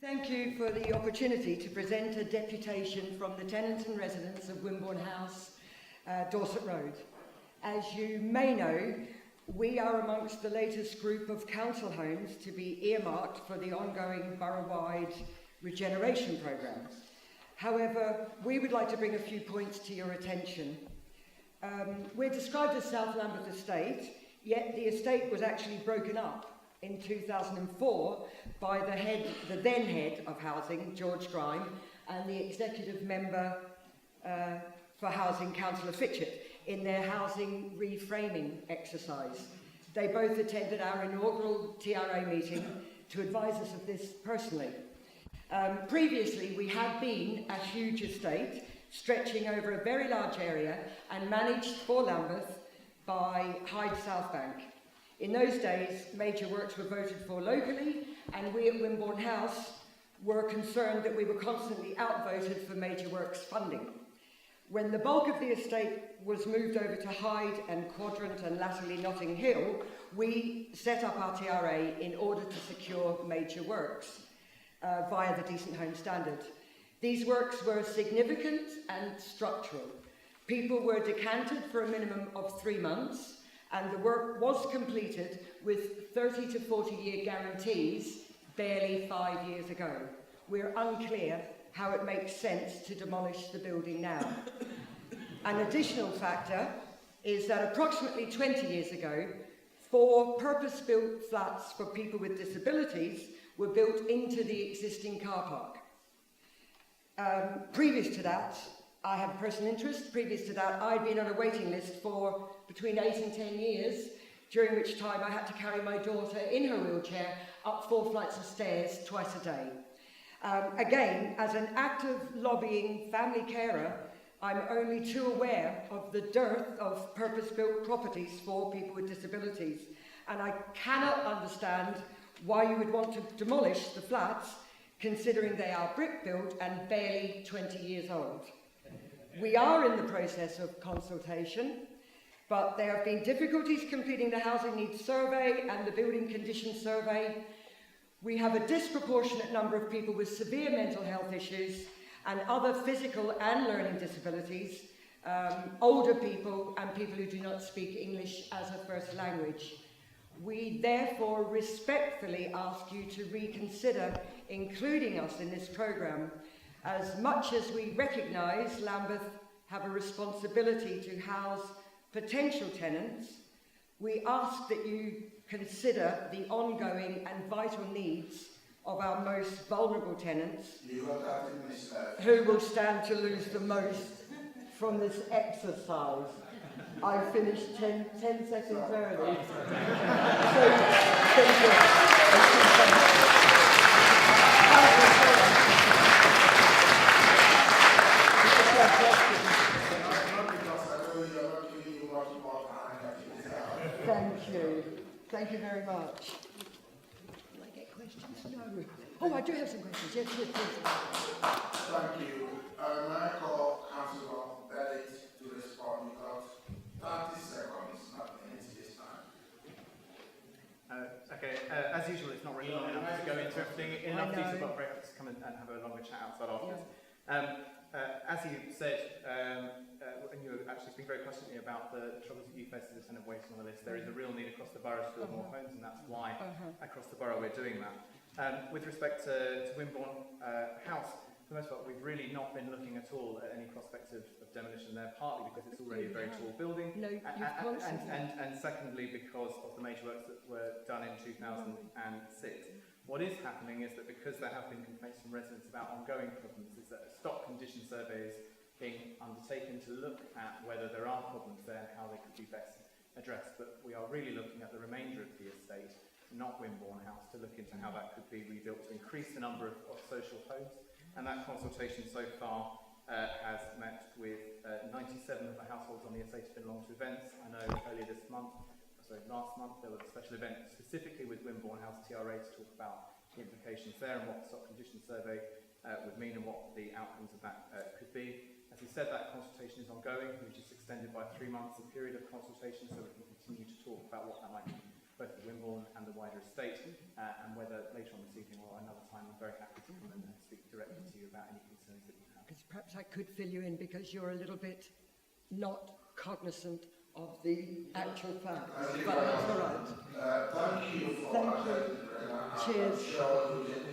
Thank you for the opportunity to present a deputation from the tenants and residents of Wimbourne House, Dorset Road. As you may know, we are amongst the latest group of council homes to be earmarked for the ongoing borough-wide regeneration programme. However, we would like to bring a few points to your attention. We're described as South Lambeth Estate, yet the estate was actually broken up in 2004 by the then head of housing, George Grime, and the executive member for housing, Councillor Fitchett, in their housing reframing exercise. They both attended our inaugural TRA meeting to advise us of this personally. Previously, we had been a huge estate stretching over a very large area and managed for Lambeth by Hyde South Bank. In those days, major works were voted for locally, and we at Wimbourne House were concerned that we were constantly outvoted for major works funding. When the bulk of the estate was moved over to Hyde and Quadrant and latterly Notting Hill, we set up our TRA in order to secure major works via the Decent Home Standard. These works were significant and structural. People were decanted for a minimum of 3 months, and the work was completed with 30 to 40 year guarantees barely 5 years ago. We're unclear how it makes sense to demolish the building now. An additional factor is that approximately 20 years ago, 4 purpose-built flats for people with disabilities were built into the existing car park. Previous to that, I have personal interest. Previous to that, I'd been on a waiting list for between 8 and 10 years, during which time I had to carry my daughter in her wheelchair up 4 flights of stairs twice a day. Again, as an active lobbying family carer, I'm only too aware of the dearth of purpose-built properties for people with disabilities, and I cannot understand why you would want to demolish the flats, considering they are brick-built and barely 20 years old. We are in the process of consultation, but there have been difficulties completing the housing needs survey and the building conditions survey. We have a disproportionate number of people with severe mental health issues and other physical and learning disabilities, older people and people who do not speak English as a first language. We therefore respectfully ask you to reconsider including us in this programme. As much as we recognise Lambeth have a responsibility to house potential tenants, we ask that you consider the ongoing and vital needs of our most vulnerable tenants, who will stand to lose the most from this exercise. I finished 10 seconds early. So, thank you. Thank you very much. Do I get questions? No. Oh, I do have some questions. Yes, please. Thank you. I call Councillor Bennett to respond because 30 seconds, not minutes this time. Okay, as usual, it's not really long enough to go into everything. Enough detail, but very happy to come and have a longer chat outside afterwards. As you said, and you actually speak very passionately about the troubles that you face as a tenant waiting on the list, there is a real need across the borough to build more homes, and that's why across the borough we're doing that. With respect to Wimborne House, for the most part, we've really not been looking at all at any prospects of demolition there, partly because it's already a very tall building, and secondly because of the major works that were done in 2006. What is happening is that because there have been complaints from residents about ongoing problems, is that a stock condition survey is being undertaken to look at whether there are problems there and how they could be best addressed. But we are really looking at the remainder of the estate, not Wimborne House, to look into how that could be rebuilt to increase the number of social homes. And that consultation so far has met with 97 of the households on the estate have been along to events. I know earlier this month, last month, there was a special event specifically with Wimbourne House TRA to talk about the implications there and what the stock condition survey would mean and what the outcomes of that could be. As we said, that consultation is ongoing. We've just extended by 3 months the period of consultation so we can continue to talk about what that might mean, both for Wimborne and the wider estate, and whether later on this evening or another time, I'm very happy to and speak directly to you about any concerns that you have. Because perhaps I could fill you in because you're a little bit not cognizant of the actual facts. But that's all right. Thank you for Thank you. attending, and I'm Cheers. sure you get